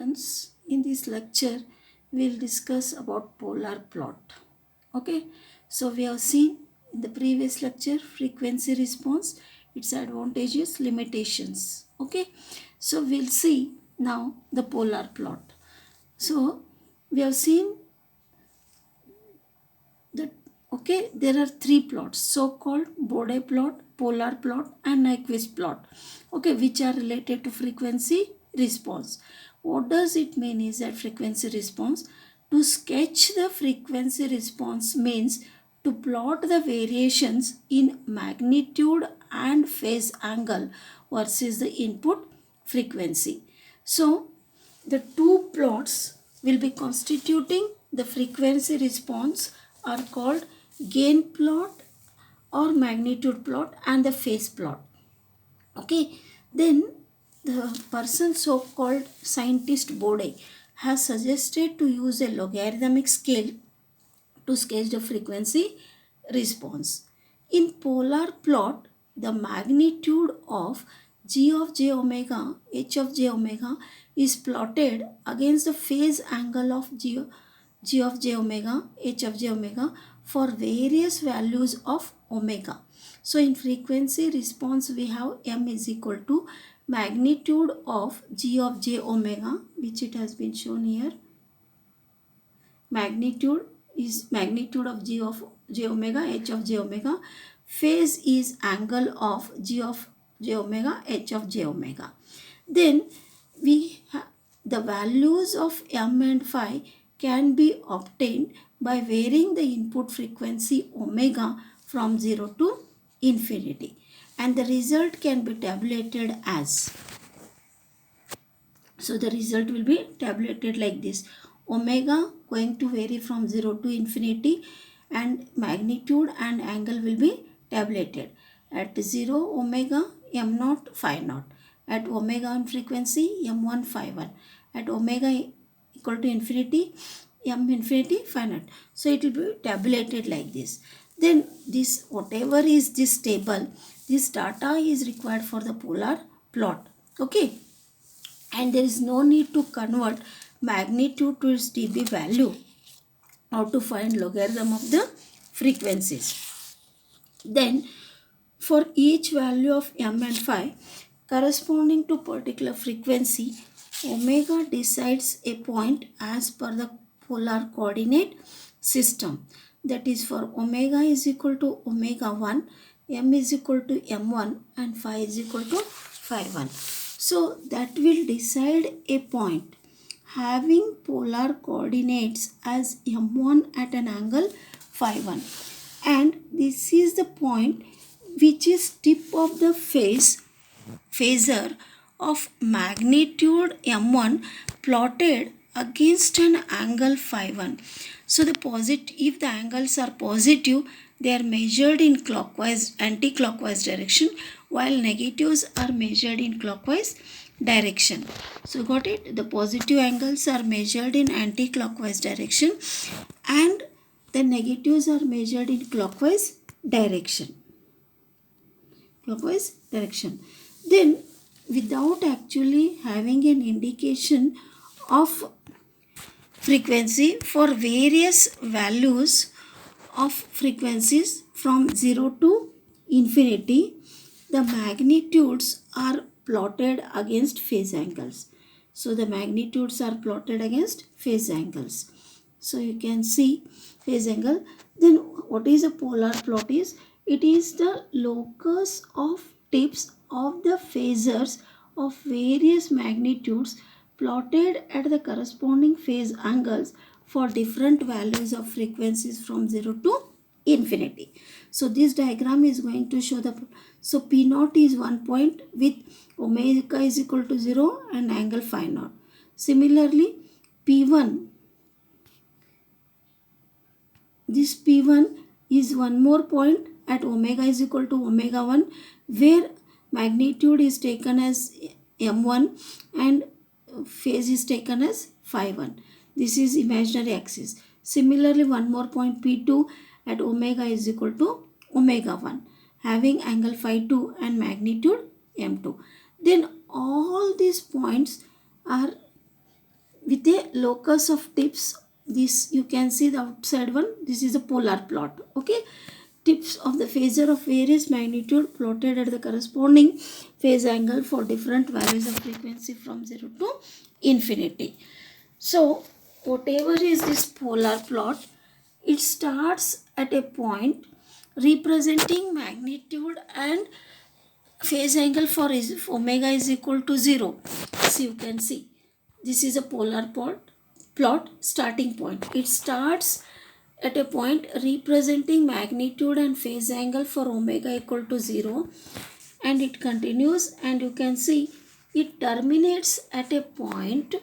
students, in this lecture we'll discuss about polar plot. Okay, so we have seen in the previous lecture frequency response, its advantages, limitations. Okay, so we'll see now the polar plot. So we have seen that, okay, there are three plots, so called Bode plot, polar plot and Nyquist plot, okay, which are related to frequency response. What does it mean is that frequency response, to sketch the frequency response means to plot the variations in magnitude and phase angle versus the input frequency. So the two plots will be constituting the frequency response are called gain plot or magnitude plot and the phase plot. Okay, then the person so called scientist Bode has suggested to use a logarithmic scale to sketch the frequency response. In polar plot, the magnitude of g of j omega, h of j omega is plotted against the phase angle of g of j omega, h of j omega for various values of omega. So in frequency response we have m is equal to magnitude of g of j omega, which it has been shown here. Magnitude is magnitude of g of j omega, h of j omega. Phase is angle of g of j omega, h of j omega. Then we the values of m and phi can be obtained by varying the input frequency omega from 0 to infinity, and the result can be tabulated as. So the result will be tabulated like this: omega going to vary from 0 to infinity, and magnitude and angle will be tabulated. At 0 omega, m0 phi 0. At omega on frequency, m1 phi 1. At omega equal to infinity, m infinity phi 0. So it will be tabulated like this. Then this, whatever is this table, this data is required for the polar plot. Okay, and there is no need to convert magnitude to its dB value or to find logarithm of the frequencies. Then for each value of m and phi corresponding to particular frequency, omega decides a point as per the polar coordinate system. That is, for omega is equal to omega 1, m is equal to m1 and phi is equal to phi 1. So that will decide a point having polar coordinates as m1 at an angle phi 1, and this is the point which is tip of the phasor of magnitude m1 plotted against an angle phi 1. So if the angles are positive, they are measured in anti-clockwise direction, while negatives are measured in clockwise direction. So got it? The positive angles are measured in anti-clockwise direction and the negatives are measured in clockwise direction. Then without actually having an indication of frequency for various values of frequencies from 0 to infinity, the magnitudes are plotted against phase angles. So the magnitudes are plotted against phase angles. So you can see phase angle. Then what is a polar plot is? It is the locus of tips of the phasors of various magnitudes plotted at the corresponding phase angles for different values of frequencies from 0 to infinity. So this diagram is going to show so P naught is 1 point with omega is equal to 0 and angle phi naught. Similarly, P1, this P1 is one more point at omega is equal to omega 1, where magnitude is taken as m1 and phase is taken as phi 1. This is imaginary axis. Similarly, one more point P2 at omega is equal to omega 1, having angle phi 2 and magnitude m2. Then all these points are locus of tips, this you can see the outside one, this is a polar plot. Okay, tips of the phasor of various magnitude plotted at the corresponding phase angle for different values of frequency from 0 to infinity. So whatever is this polar plot, it starts at a point representing magnitude and phase angle for omega is equal to 0. So you can see this is a polar plot starting point. It starts at a point representing magnitude and phase angle for omega equal to 0, and it continues, and you can see it terminates at a point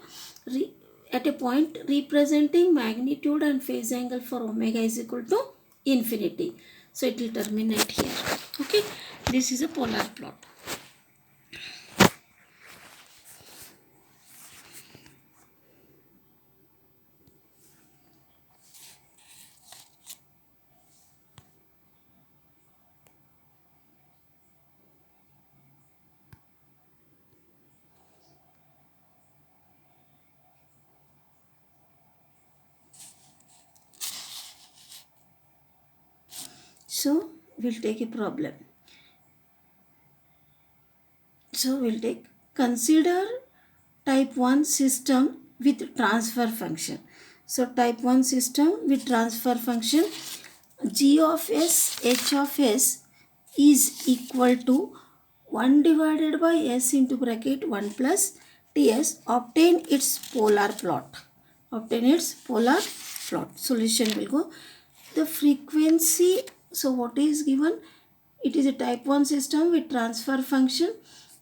representing magnitude and phase angle for omega is equal to infinity. So it will terminate here. Okay, this is a polar plot. So we'll take a problem. So we'll take, consider type 1 system with transfer function. So type 1 system with transfer function, g of s, h of s is equal to 1 divided by s into bracket 1 plus ts. Obtain its polar plot. Obtain its polar plot. Solution will go. The frequency, so what is given? It is a type 1 system with transfer function.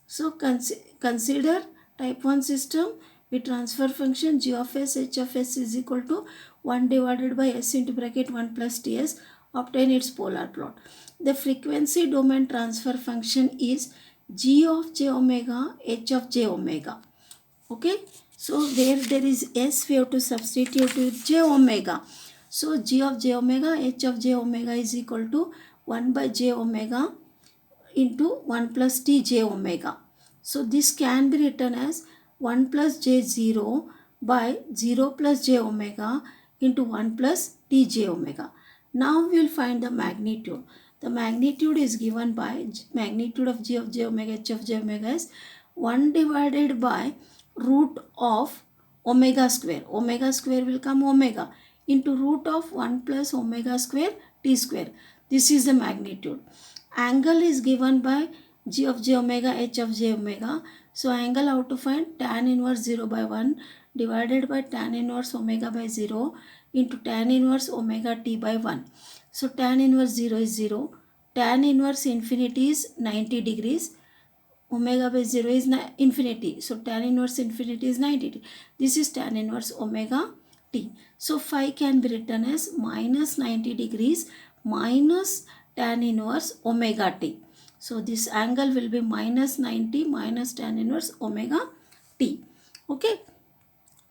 So consider type 1 system with transfer function g of s, h of s is equal to 1 divided by s into bracket 1 plus ts. Obtain its polar plot. The frequency domain transfer function is g of j omega, h of j omega. Okay, so where there is s, we have to substitute with j omega. So g of j omega, h of j omega is equal to 1 by j omega into 1 plus t j omega. So this can be written as 1 plus j 0 by 0 plus j omega into 1 plus t j omega. Now we will find the magnitude. The magnitude is given by magnitude of g of j omega, h of j omega is 1 divided by root of omega square. Omega square will come omega into root of 1 plus omega square t square. This is the magnitude. Angle is given by g of j omega, h of j omega. So angle how to find? Tan inverse 0 by 1 divided by tan inverse omega by 0 into tan inverse omega t by 1. So tan inverse 0 is 0. Tan inverse infinity is 90 degrees. Omega by 0 is infinity. So tan inverse infinity is 90. This is tan inverse omega t. So phi can be written as minus 90 degrees minus tan inverse omega t. So this angle will be minus 90 minus tan inverse omega t. Okay.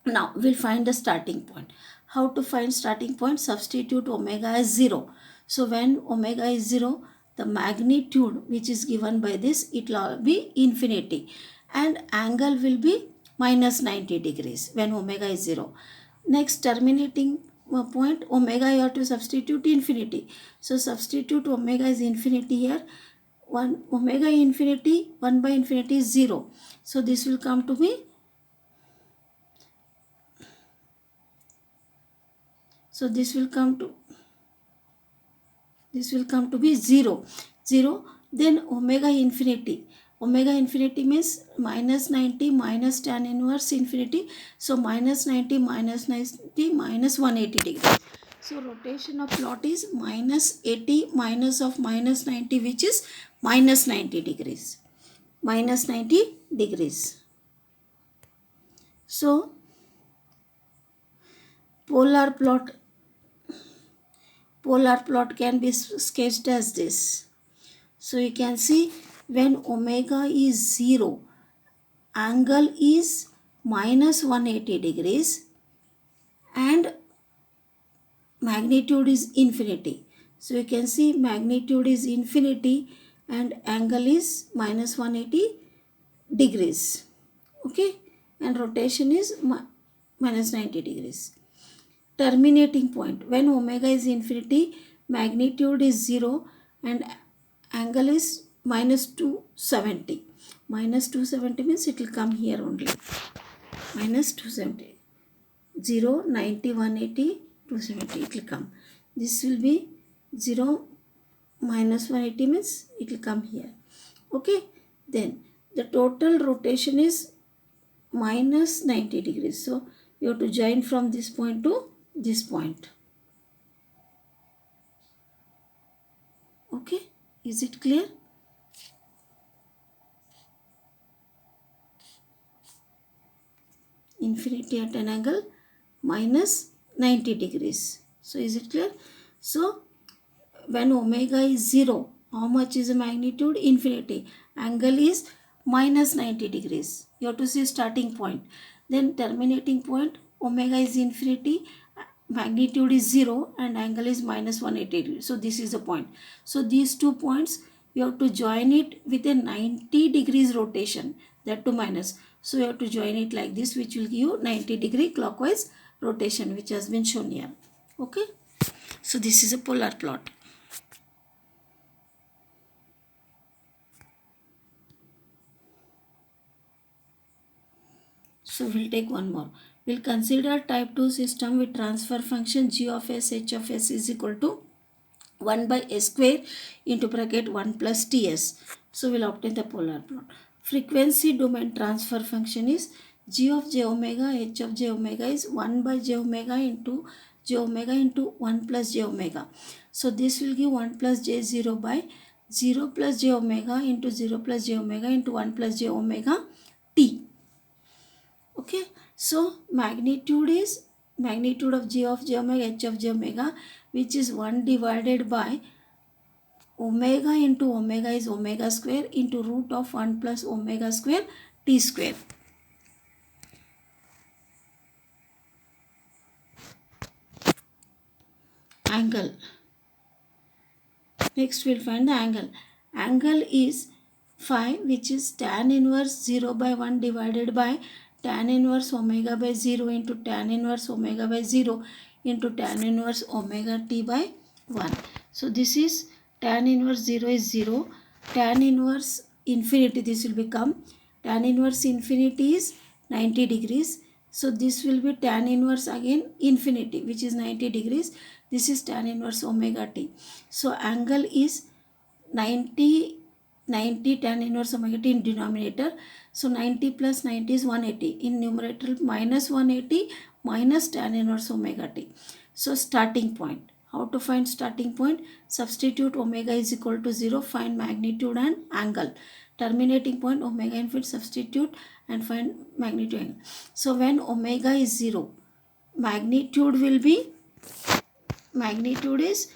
Now we'll find the starting point. How to find starting point? Substitute omega as 0. So when omega is 0, the magnitude which is given by this, it will be infinity, and angle will be minus 90 degrees when omega is 0. Next terminating point, omega you have to substitute infinity. So substitute omega is infinity here. 1 omega infinity, 1 by infinity is 0. So this will come to be, so this will come to be 0. Then omega infinity means minus 90 minus tan inverse infinity. So minus 90 minus 180 degrees. So rotation of plot is minus 80 minus of minus 90, which is minus 90 degrees. Minus 90 degrees. So polar plot can be sketched as this. So you can see when omega is 0, angle is minus 180 degrees and magnitude is infinity. So you can see magnitude is infinity and angle is minus 180 degrees. Okay, and rotation is minus 90 degrees. Terminating point, when omega is infinity, magnitude is 0 and angle is minus 270. Minus 270 means it will come here only. Minus 270. 0, 90, 180, 270 it will come. This will be 0 minus 180 means it will come here. Okay. Then the total rotation is minus 90 degrees. So you have to join from this point to this point. Okay. Is it clear? Infinity at an angle minus 90 degrees. So is it clear? So when omega is 0, how much is the magnitude? Infinity. Angle is minus 90 degrees. You have to see starting point. Then terminating point, omega is infinity, magnitude is 0 and angle is minus 180 degrees. So this is the point. So these 2 points, you have to join it with a 90 degrees rotation, that to minus. So you have to join it like this, which will give you 90 degree clockwise rotation, which has been shown here. Okay. So this is a polar plot. So we'll take one more. We'll consider type 2 system with transfer function g of s h of s is equal to 1 by s square into bracket 1 plus ts. So we'll obtain the polar plot. Frequency domain transfer function is g of j omega h of j omega is 1 by j omega into 1 plus j omega. So this will give 1 plus j0 by 0 plus j omega into 0 plus j omega into 1 plus j omega t. Okay, so magnitude is magnitude of j omega h of j omega, which is 1 divided by omega into omega is omega square into root of 1 plus omega square t square. Angle. Next we'll find the angle. Angle is phi, which is tan inverse 0 by 1 divided by tan inverse omega by 0 into tan inverse omega by 0 into tan inverse omega t by 1. So this is tan inverse 0 is 0. Tan inverse infinity, this will become tan inverse infinity is 90 degrees. So this will be tan inverse again infinity, which is 90 degrees. This is tan inverse omega t. So angle is 90 tan inverse omega t in denominator. So 90 plus 90 is 180. In numerator minus 180 minus tan inverse omega t. So starting point. How to find starting point? Substitute omega is equal to 0. Find magnitude and angle. Terminating point omega infinity, substitute and find magnitude angle. So when omega is 0, magnitude is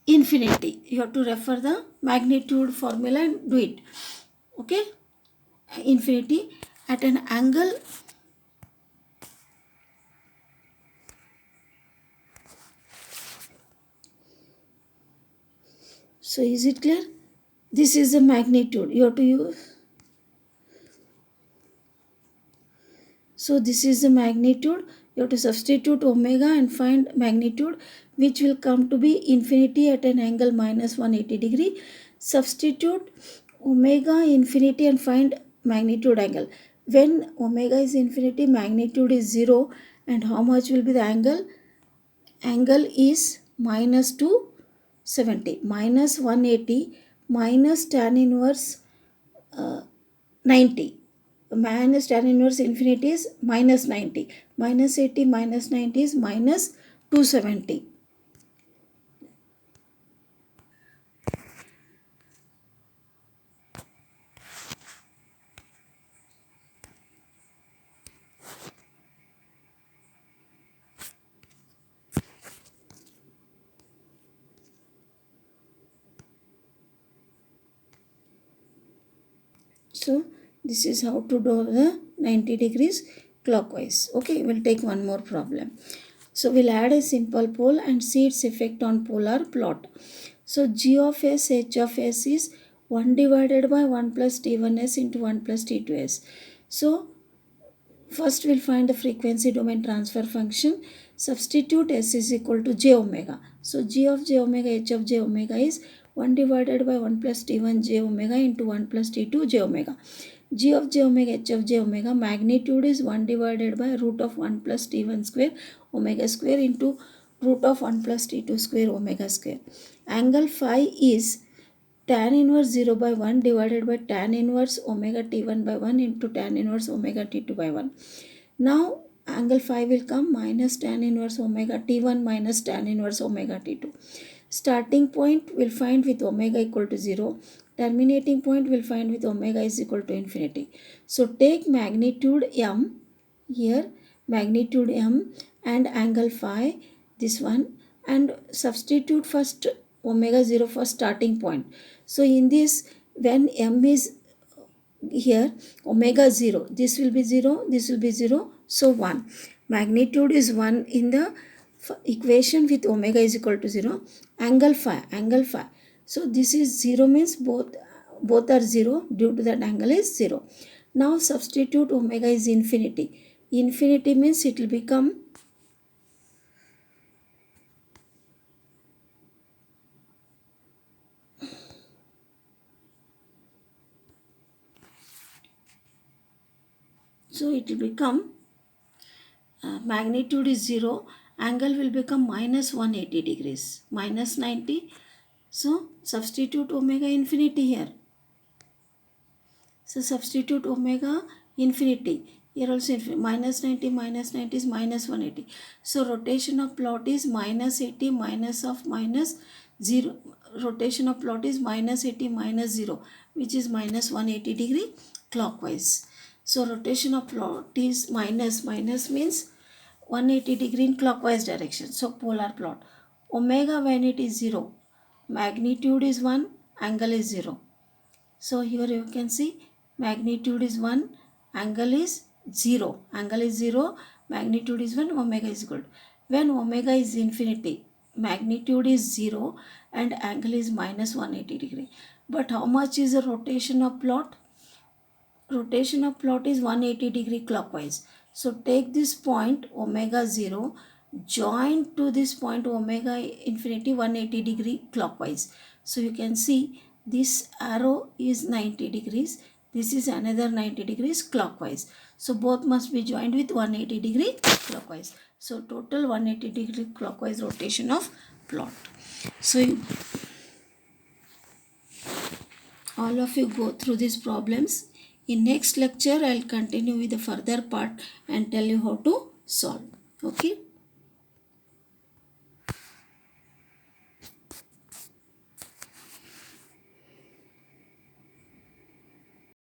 infinity. You have to refer the magnitude formula and do it. Okay, infinity at an angle. So is it clear? This is the magnitude you have to use. So this is the magnitude. You have to substitute omega and find magnitude, which will come to be infinity at an angle minus 180 degree. Substitute omega infinity and find magnitude angle. When omega is infinity, magnitude is 0, and how much will be the angle? Angle is minus 270. Minus 180 minus tan inverse 90. Minus tan inverse infinity is minus 90. Minus 80 minus 90 is minus 270. So this is how to do the 90 degrees clockwise. Okay, we'll take one more problem. So we'll add a simple pole and see its effect on polar plot. So g of s h of s is 1 divided by 1 plus t1s into 1 plus t2s. So First we'll find the frequency domain transfer function. Substitute S is equal to j omega. So g of j omega, h of j omega is 1 divided by 1 plus t1 j omega into 1 plus t2 j omega. G of j omega, h of j omega, magnitude is 1 divided by root of 1 plus t1 square omega square into root of 1 plus t2 square omega square. Angle phi is tan inverse 0 by 1 divided by tan inverse omega t1 by 1 into tan inverse omega t2 by 1. Now angle phi will come minus tan inverse omega t1 minus tan inverse omega t2. Starting point will find with omega equal to 0. Terminating point will find with omega is equal to infinity. So take magnitude m here, magnitude m and angle phi, this one, and substitute first omega 0 for starting point. So in this, when m is here omega 0, this will be 0, this will be 0, so 1. Magnitude is 1 in the equation with omega is equal to 0. Angle phi, so this is 0 means both are 0, due to that angle is 0. Now substitute omega is infinity. Infinity means it will become magnitude is 0, angle will become minus 180 degrees, minus 90. So substitute omega infinity here. So substitute omega infinity. Here also minus 90 is minus 180. So rotation of plot is minus 80 minus of minus 0. Rotation of plot is minus 80 minus 0, which is minus 180 degree clockwise. So rotation of plot is minus means 180 degree in clockwise direction. So polar plot. Omega when it is 0, magnitude is 1, angle is 0. So here you can see magnitude is 1, angle is 0. Angle is 0, magnitude is 1, omega is equal to. When omega is infinity, magnitude is 0 and angle is minus 180 degree. But how much is the rotation of plot? Rotation of plot is 180 degree clockwise. So take this point omega 0, join to this point omega infinity 180 degree clockwise. So you can see this arrow is 90 degrees. This is another 90 degrees clockwise. So both must be joined with 180 degree clockwise. So total 180 degree clockwise rotation of plot. So all of you go through these problems. In next lecture, I'll continue with the further part and tell you how to solve. Okay.